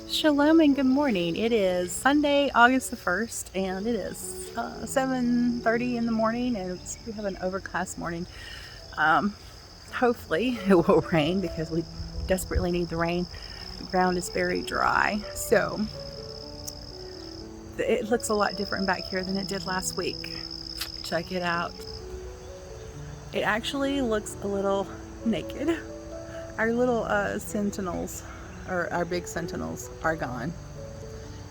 Shalom and good morning. It is Sunday, August the 1st, and it is 7:30 in the morning, and we have an overcast morning. Hopefully it will rain because we desperately need the rain. The ground is very dry, so it looks a lot different back here than it did last week. Check it out. It actually looks a little naked. Our little sentinels, or our big sentinels, are gone.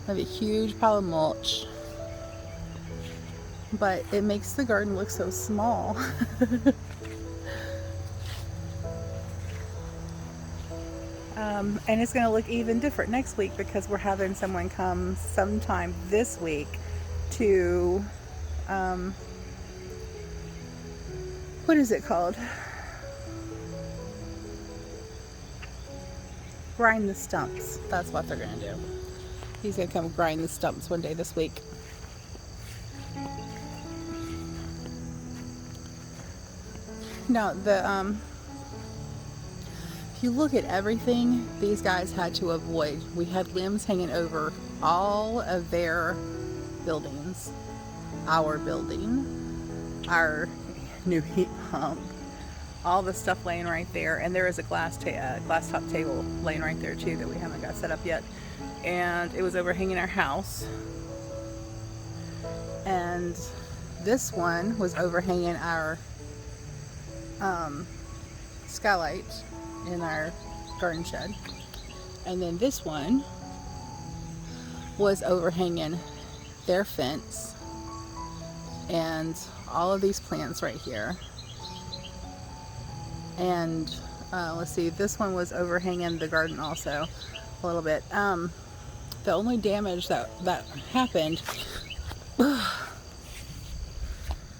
We have a huge pile of mulch, but it makes the garden look so small. And it's going to look even different next week because we're having someone come sometime this week to, what is it called? Grind the stumps. That's what they're going to do. He's going to come grind the stumps one day this week. Now, if you look at everything these guys had to avoid, we had limbs hanging over all of their buildings. Our building, our new heat pump, all the stuff laying right there, and there is a glass top table laying right there too that we haven't got set up yet, and it was overhanging our house. And this one was overhanging our skylight in our garden shed, and then this one was overhanging their fence and all of these plants right here. And let's see, this one was overhanging the garden also a little bit. The only damage that happened,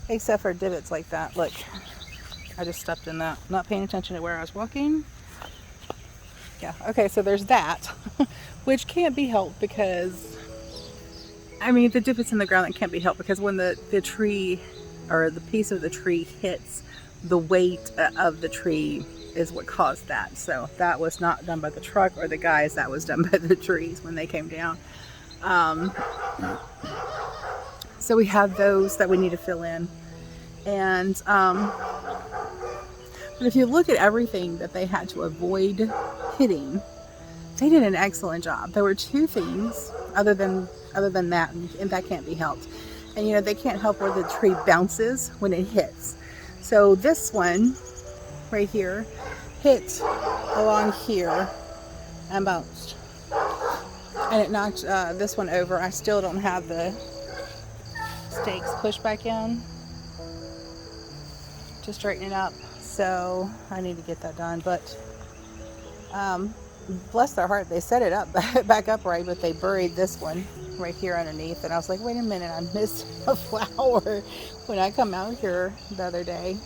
except for divots like that, look, I just stepped in that, not paying attention to where I was walking. Yeah, okay, so there's that, which can't be helped because, I mean, the divots in the ground, that can't be helped because when the tree, or the piece of the tree hits, the weight of the tree is what caused that. So that was not done by the truck or the guys, that was done by the trees when they came down. So we have those that we need to fill in. And but if you look at everything that they had to avoid hitting, they did an excellent job. There were two things other than that, and that can't be helped. And you know, they can't help where the tree bounces when it hits. So this one right here hit along here and bounced, and it knocked this one over. I still don't have the stakes pushed back in to straighten it up, so I need to get that done. But bless their heart, they set it up back up right, but they buried this one right here underneath. And I was like, wait a minute, I missed a flower when I come out here the other day,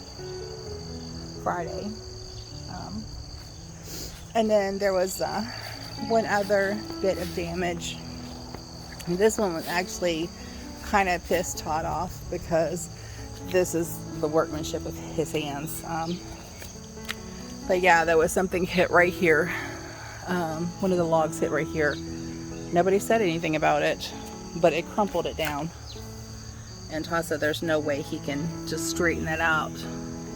Friday. And then there was one other bit of damage. And this one was actually kind of pissed Todd off because this is the workmanship of his hands. But yeah, there was something hit right here. One of the logs hit right here. Nobody said anything about it, but it crumpled it down. And Todd said there's no way he can just straighten that out.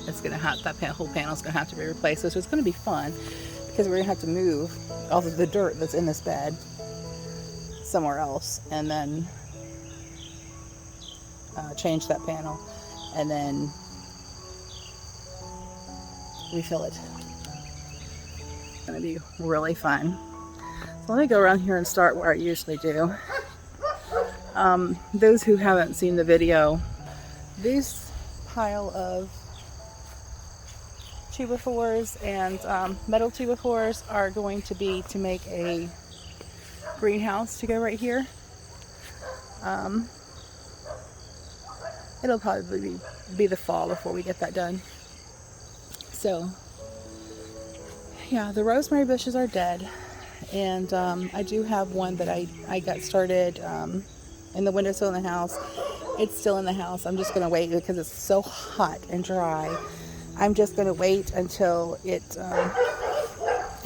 It's gonna have, that whole panel's gonna have to be replaced, which is gonna be fun because we're gonna have to move all of the dirt that's in this bed somewhere else, and then change that panel, and then refill it. It's gonna be really fun. So let me go around here and start where I usually do. Those who haven't seen the video, this pile of 2x4s and metal 2x4s are going to be to make a greenhouse to go right here. It'll probably be the fall before we get that done. So yeah, the rosemary bushes are dead, and I do have one that I got started in the windowsill in the house. It's still in the house. I'm just gonna wait because it's so hot and dry. I'm just gonna wait until it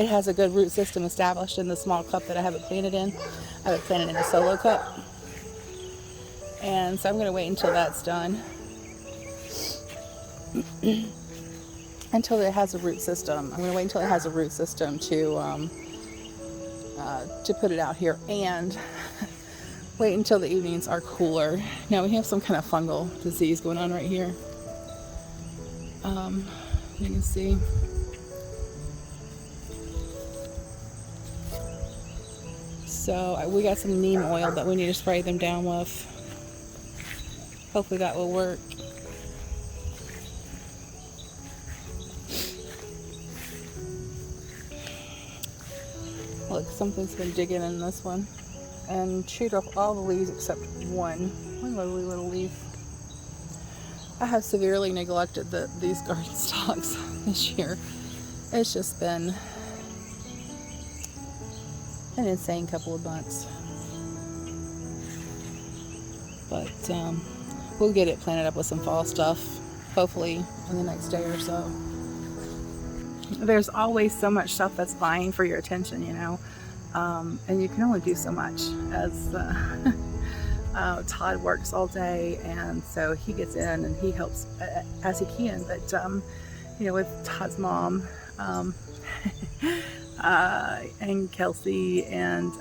it has a good root system established in the small cup that I have it planted in. I have it planted in a solo cup. And so I'm going to wait until that's done. Until it has a root system. I'm going to wait until it has a root system to put it out here. And wait until the evenings are cooler. Now we have some kind of fungal disease going on right here. You can see. So we got some neem oil that we need to spray them down with. Hopefully that will work. Look, something's been digging in this one and chewed off all the leaves except one lovely little leaf. I have severely neglected these garden stalks this year. It's just been an insane couple of months. But we'll get it planted up with some fall stuff, hopefully in the next day or so. There's always so much stuff that's vying for your attention, you know, and you can only do so much as Todd works all day, and so he gets in and he helps as he can. But you know, with Todd's mom and Kelsey, and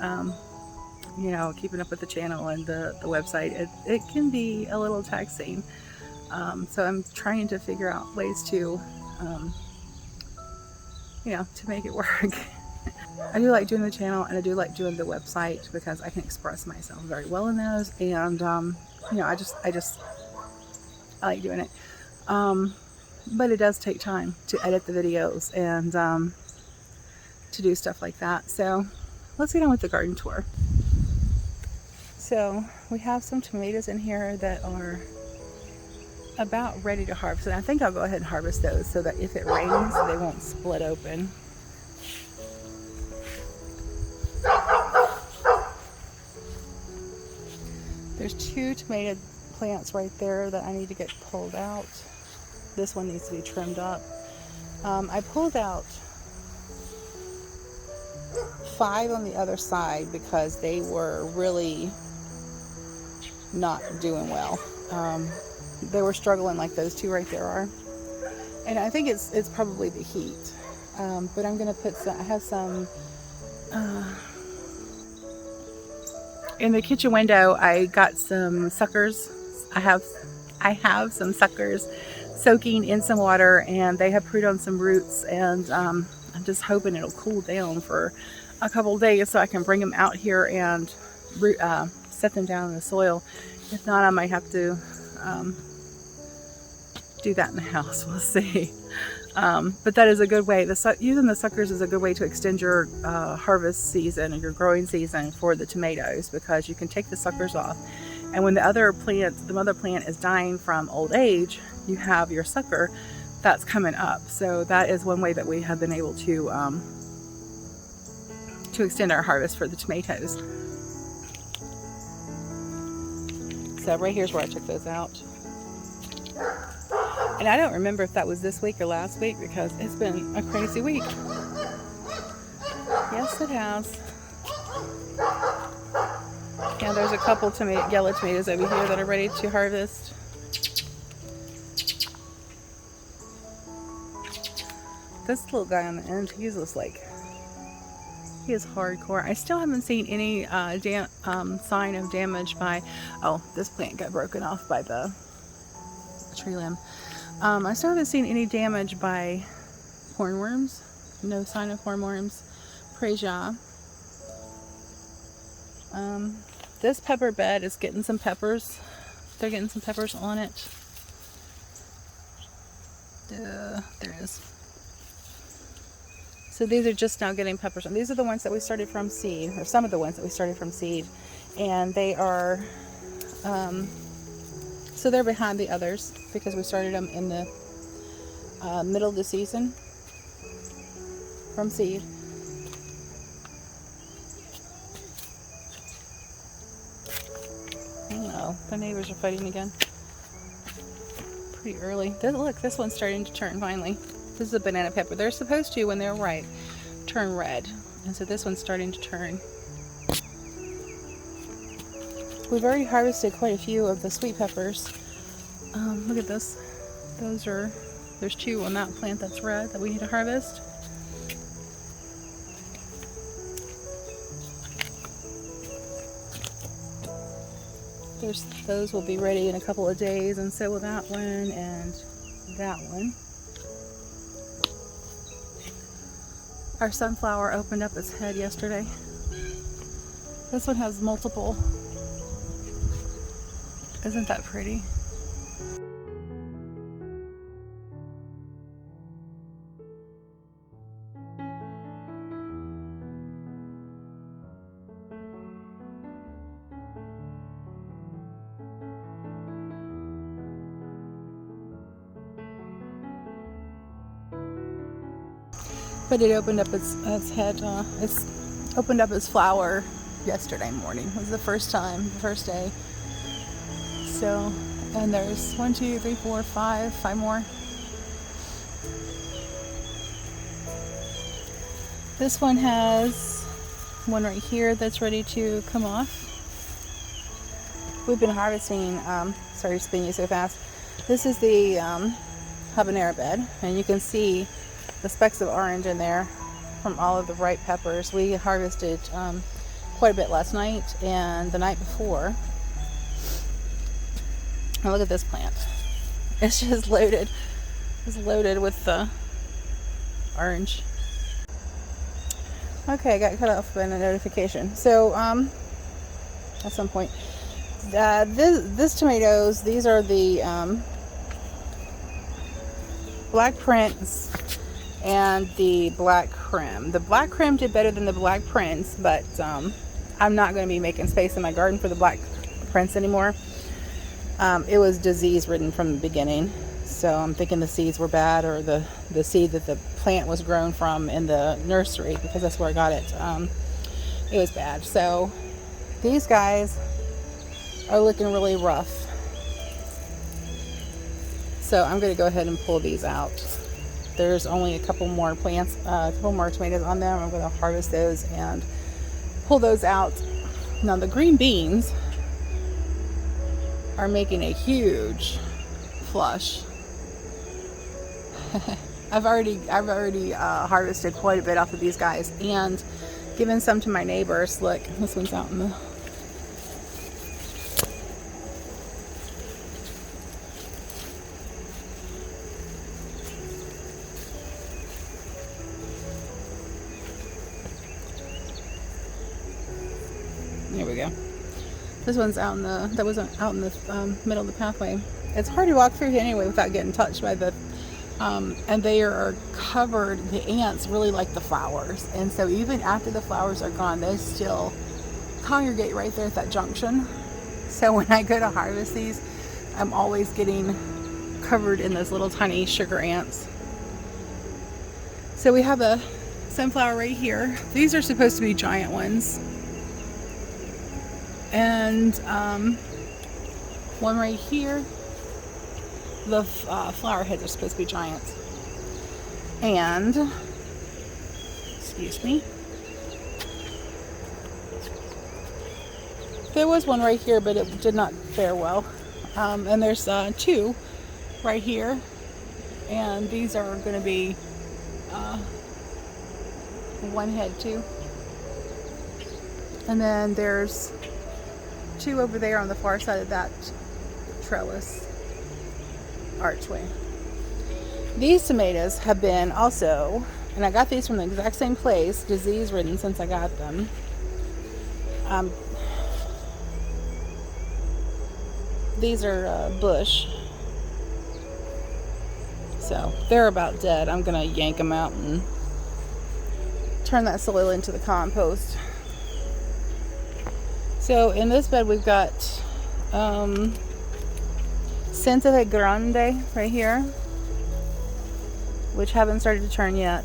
you know, keeping up with the channel and the website, it can be a little taxing. So I'm trying to figure out ways to you know, to make it work. I do like doing the channel, and I do like doing the website because I can express myself very well in those, and you know, I like doing it. But it does take time to edit the videos and to do stuff like that. So let's get on with the garden tour. So we have some tomatoes in here that are about ready to harvest, and I think I'll go ahead and harvest those so that if it rains they won't split open. There's 2 tomato plants right there that I need to get pulled out. This one needs to be trimmed up. I pulled out 5 on the other side because they were really not doing well. They were struggling like those 2 right there are, and I think it's probably the heat. But I'm gonna put some. I have some in the kitchen window. I got some suckers. I have some suckers soaking in some water, and they have put on some roots, and I'm just hoping it'll cool down for a couple of days so I can bring them out here and set them down in the soil. If not, I might have to do that in the house. We'll see. But that is a good way. Using the suckers is a good way to extend your harvest season or your growing season for the tomatoes, because you can take the suckers off, and when the mother plant is dying from old age, you have your sucker that's coming up. So that is one way that we have been able to extend our harvest for the tomatoes. So right here's where I took those out. And I don't remember if that was this week or last week because it's been a crazy week. Yes, it has. Yeah, there's a couple yellow tomatoes over here that are ready to harvest. This little guy on the end, he is hardcore. I still haven't seen any sign of damage by, oh, this plant got broken off by the tree limb. I still haven't seen any damage by hornworms. No sign of hornworms. Praise Yah. This pepper bed is getting some peppers. They're getting some peppers on it. There it is. So these are just now getting peppers on. These are the ones that we started from seed, or some of the ones that we started from seed. And they are, so they're behind the others because we started them in the middle of the season from seed. Oh, the neighbors are fighting again. Pretty early. Look, this one's starting to turn finally. This is a banana pepper. They're supposed to, when they're ripe, turn red. And so this one's starting to turn. We've already harvested quite a few of the sweet peppers. Look at this. There's 2 on that plant that's red that we need to harvest. Those will be ready in a couple of days, and so will that one and that one. Our sunflower opened up its head yesterday. This one has multiple. Isn't that pretty? But it opened up its head. It's opened up its flower yesterday morning. It was the first day. So, and there's 1, 2, 3, 4, 5 more. This one has one right here that's ready to come off. We've been harvesting. Sorry to spin you so fast. This is the habanero bed, and you can see the specks of orange in there from all of the ripe peppers. We harvested quite a bit last night and the night before. And look at this plant. It's just loaded. It's loaded with the orange. Okay, I got cut off by a notification. So at some point, this tomatoes. These are the Black Prince and the Black Krim. The Black Krim did better than the Black Prince, but I'm not going to be making space in my garden for the Black Prince anymore. It was disease ridden from the beginning, so I'm thinking the seeds were bad, or the seed that the plant was grown from in the nursery, because that's where I got it. It was bad. So these guys are looking really rough. So I'm going to go ahead and pull these out. There's only a couple more plants, a couple more tomatoes on them. I'm going to harvest those and pull those out. Now the green beans are making a huge flush. I've already harvested quite a bit off of these guys and given some to my neighbors. Look, this one's out in the There we go. This one's out in the, that wasn't out in the middle of the pathway. It's hard to walk through here anyway without getting touched by the, and they are covered, the ants really like the flowers. And so even after the flowers are gone, they still congregate right there at that junction. So when I go to harvest these, I'm always getting covered in those little tiny sugar ants. So we have a sunflower right here. These are supposed to be giant ones. And one right here. The flower heads are supposed to be giant. And, excuse me, there was one right here, but it did not fare well. And there's 2 right here. And these are going to be one head too. And then there's 2 over there on the far side of that trellis archway. These tomatoes have been also, and I got these from the exact same place, disease ridden since I got them. These are bush, so they're about dead. I'm gonna yank them out and turn that soil into the compost. So in this bed we've got Santa Grande right here, which haven't started to turn yet.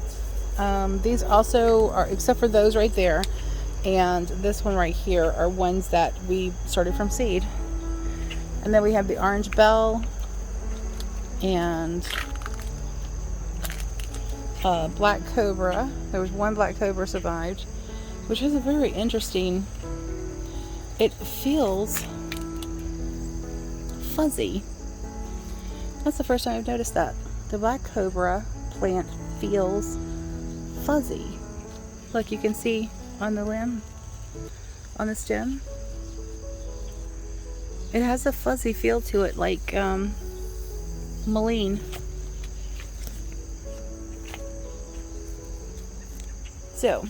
These also are, except for those right there and this one right here, are ones that we started from seed. And then we have the orange bell and black cobra. There was one black cobra survived, which is a very interesting. It feels fuzzy. That's the first time I've noticed that. The black cobra plant feels fuzzy. Like you can see on the limb, on the stem. It has a fuzzy feel to it, like mullein. So,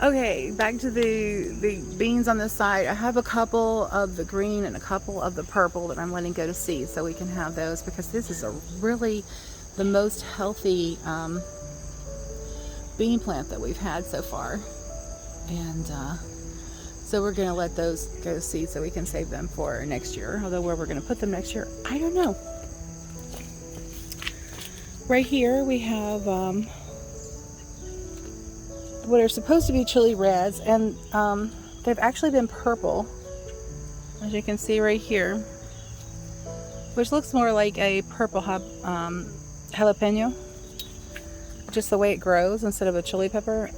okay, back to the beans on this side. I have a couple of the green and a couple of the purple that I'm letting go to seed so we can have those, because this is a really the most healthy bean plant that we've had so far. And so we're going to let those go to seed so we can save them for next year. Although where we're going to put them next year, I don't know. Right here we have what are supposed to be chili reds, and they've actually been purple, as you can see right here, which looks more like a purple jalapeno, just the way it grows instead of a chili pepper.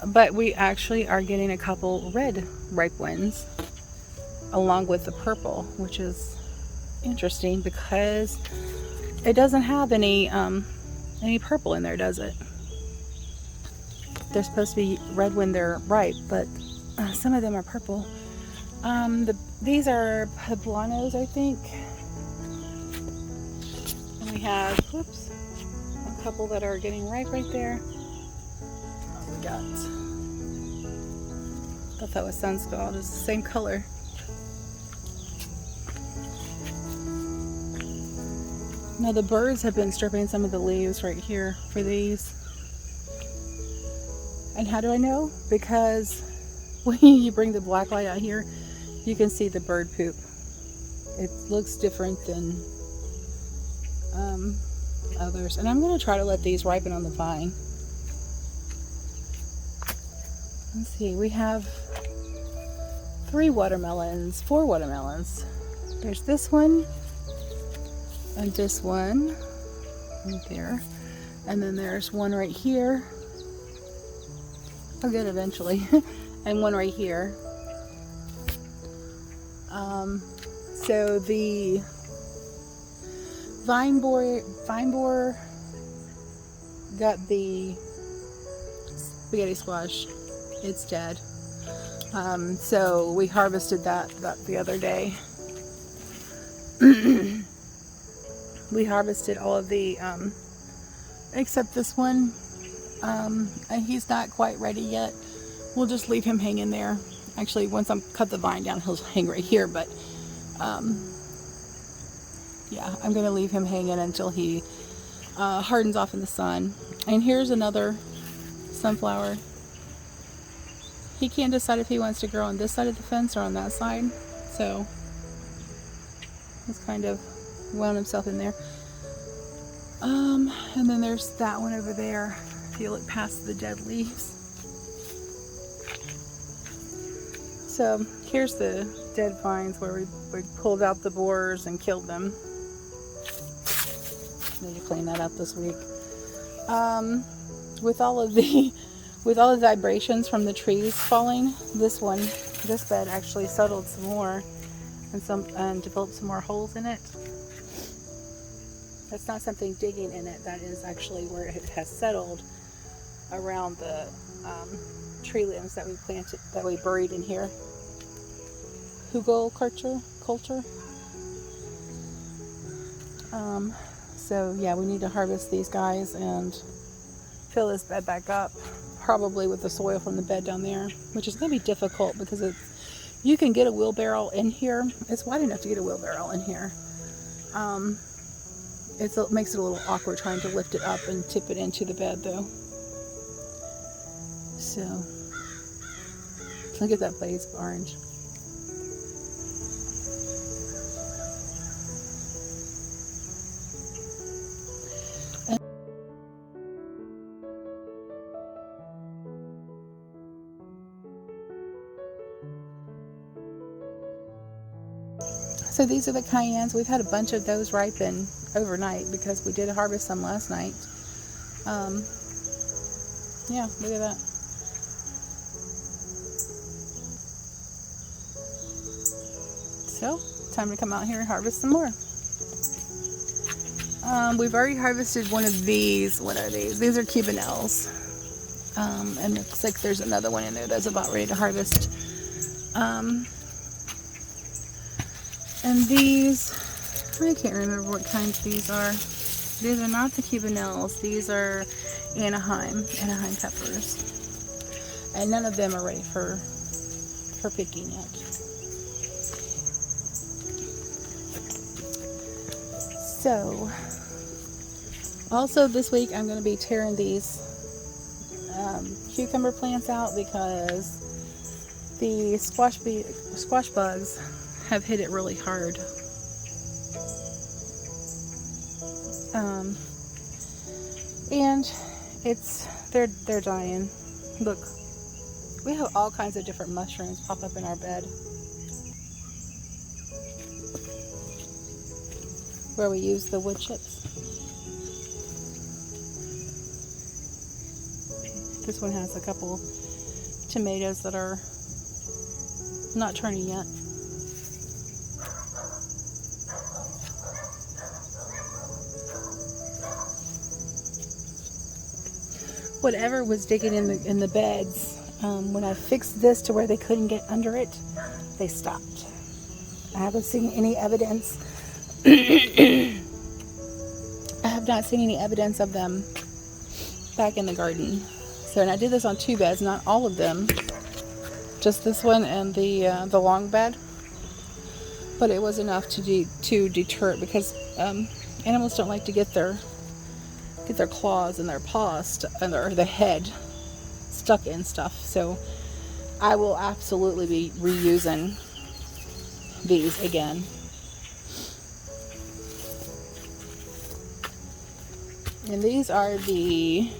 But we actually are getting a couple red ripe ones along with the purple, which is interesting because it doesn't have any purple in there, does it? They're supposed to be red when they're ripe, but some of them are purple. These are poblanos, I think. And we have, whoops, a couple that are getting ripe right there. Oh, we got, I thought that was sunscald. It's the same color. Now the birds have been stripping some of the leaves right here for these. And how do I know? Because when you bring the black light out here, you can see the bird poop. It looks different than others. And I'm going to try to let these ripen on the vine. Let's see, we have 4 watermelons. There's this one. And this one right there, and then there's one right here. I'll get it eventually. And one right here. So the vine borer got the spaghetti squash. It's dead. So we harvested that the other day. We harvested all of the, except this one, and he's not quite ready yet. We'll just leave him hanging there. Actually, once I cut the vine down, he'll hang right here, but, yeah, I'm going to leave him hanging until he hardens off in the sun. And here's another sunflower. He can't decide if he wants to grow on this side of the fence or on that side, so he's kind of wound himself in there. And then there's that one over there, if you look past the dead leaves. So here's the dead vines where we pulled out the borers and killed them. Need to clean that up this week. With all of the vibrations from the trees falling, this bed actually settled some more and developed some more holes in it. That's not something digging in it. That is actually where it has settled around the tree limbs that we planted, that we buried in here. Hugel culture. So yeah, we need to harvest these guys and fill this bed back up, probably with the soil from the bed down there, which is going to be difficult because you can get a wheelbarrow in here. It's wide enough to get a wheelbarrow in here. It makes it a little awkward trying to lift it up and tip it into the bed though. So, look at that blaze of orange. So these are the cayennes. We've had a bunch of those ripen overnight because we did harvest some last night. Yeah, look at that. So, time to come out here and harvest some more. We've already harvested one of these. What are these? These are Cubanelles. And it looks like there's another one in there that's about ready to harvest. And these, I can't remember what kinds these are. These are not the Cubanelles. These are Anaheim peppers. And none of them are ready for picking yet. So, also this week I'm going to be tearing these cucumber plants out because the squash bugs have hit it really hard. And they're dying. Look, we have all kinds of different mushrooms pop up in our bed where we use the wood chips. This one has a couple tomatoes that are not turning yet. Whatever was digging in the beds, when I fixed this to where they couldn't get under it, they stopped. I haven't seen any evidence. I have not seen any evidence of them back in the garden. So, and I did this on 2 beds, not all of them, just this one and the long bed. But it was enough to deter it because animals don't like to get their claws and their paws or the head stuck in stuff. So I will absolutely be reusing these again. And these are the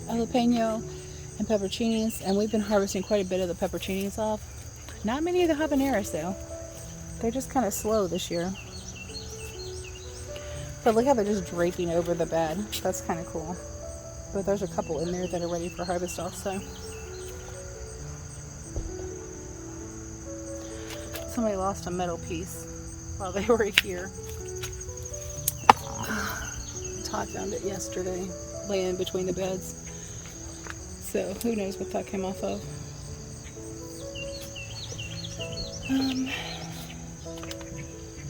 jalapeno and pepperoncinis, and we've been harvesting quite a bit of the pepperoncinis off. Not many of the habaneros though. They're just kind of slow this year. But look how they're just draping over the bed. That's kind of cool. But there's a couple in there that are ready for harvest also. Somebody lost a metal piece while they were here. Todd found it yesterday, laying between the beds. So who knows what that came off of.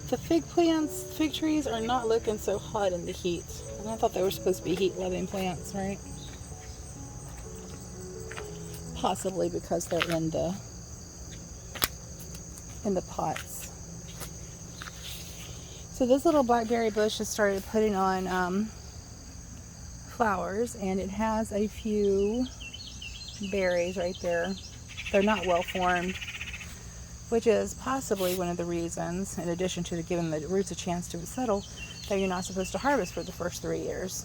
The fig trees are not looking so hot in the heat. And I thought they were supposed to be heat-loving plants, right? Possibly because they're in the pots. So this little blackberry bush has started putting on flowers, and it has a few berries right there. They're not well formed, which is possibly one of the reasons, in addition to giving the roots a chance to settle, that you're not supposed to harvest for the first 3 years.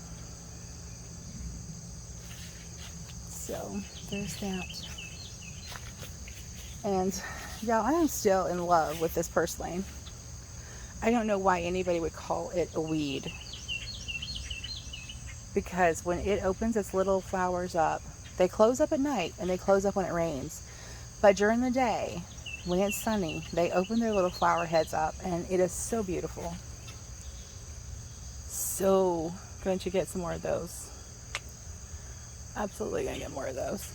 So there's that. And y'all, I am still in love with this purslane. I don't know why anybody would call it a weed, because when it opens its little flowers up, they close up at night and they close up when it rains. But during the day, when it's sunny, they open their little flower heads up, and it is so beautiful. So going to get some more of those. Absolutely going to get more of those.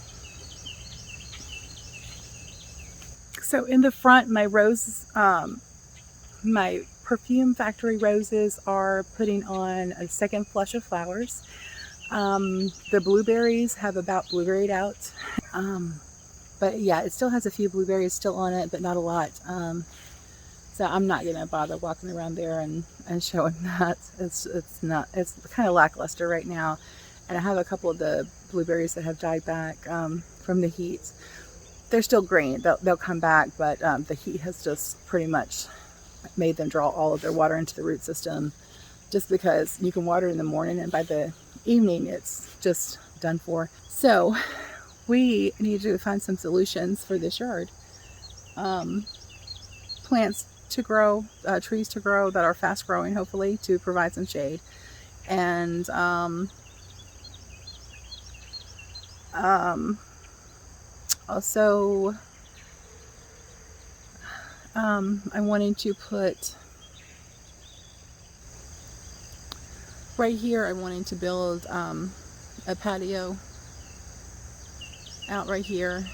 So in the front, my roses, my perfume factory roses are putting on a second flush of flowers. The blueberries have about blueberried out. But yeah, it still has a few blueberries still on it, but not a lot. So I'm not going to bother walking around there and showing that. It's kind of lackluster right now. And I have a couple of the blueberries that have died back from the heat. They're still green. They'll come back, but the heat has just pretty much made them draw all of their water into the root system, just because you can water in the morning and by the evening it's just done for. So we need to find some solutions for this yard. Plants to grow, trees to grow that are fast growing, hopefully, to provide some shade. And also I'm wanting to put right here, I'm wanting to build a patio out right here.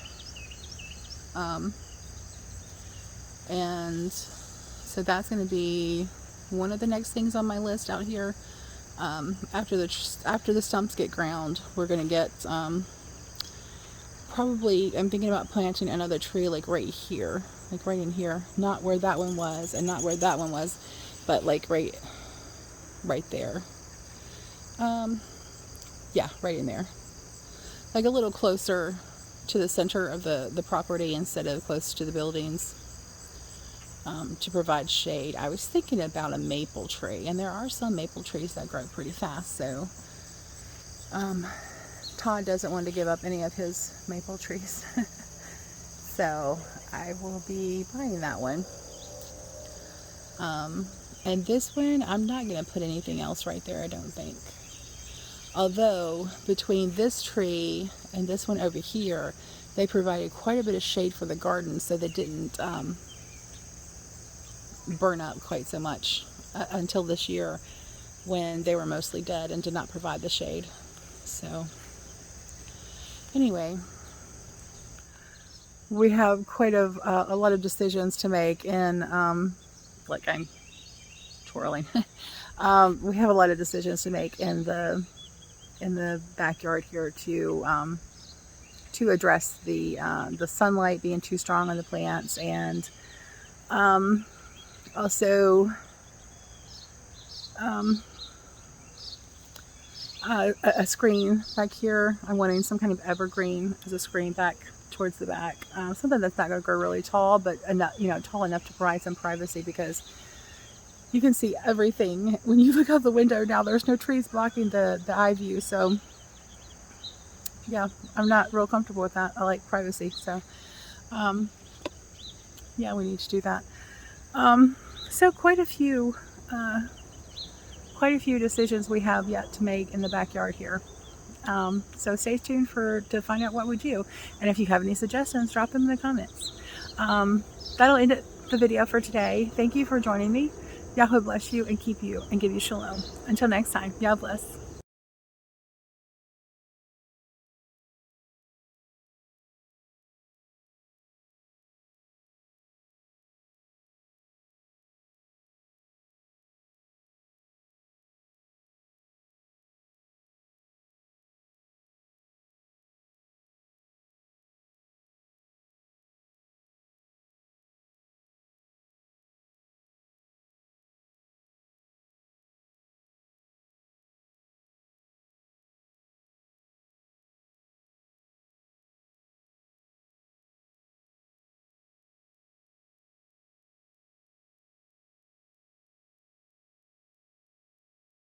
And so that's going to be one of the next things on my list out here. After the stumps get ground, we're going to get probably, I'm thinking about planting another tree like right here, like right in here, not where that one was and not where that one was, but like right there. Yeah, right in there, like a little closer to the center of the property instead of close to the buildings, to provide shade. I was thinking about a maple tree, and there are some maple trees that grow pretty fast, so Todd doesn't want to give up any of his maple trees. So I will be buying that one. And this one, I'm not going to put anything else right there, I don't think. Although, between this tree and this one over here, they provided quite a bit of shade for the garden, so they didn't burn up quite so much until this year, when they were mostly dead and did not provide the shade. So, anyway, we have quite a lot of decisions to make, and like I'm twirling. We have a lot of decisions to make in the backyard here to address the sunlight being too strong on the plants, and also a screen back here. I'm wanting some kind of evergreen as a screen back towards the back. Something that's not going to grow really tall, but enough, tall enough to provide some privacy, because you can see everything when you look out the window now. There's no trees blocking the eye view, so yeah, I'm not real comfortable with that. I like privacy, so yeah, we need to do that. So quite a few decisions we have yet to make in the backyard here. So stay tuned to find out what we do, and if you have any suggestions, drop them in the comments. That'll end the video for today. Thank you for joining me. Yahuah bless you and keep you and give you shalom. Until next time, Yah bless.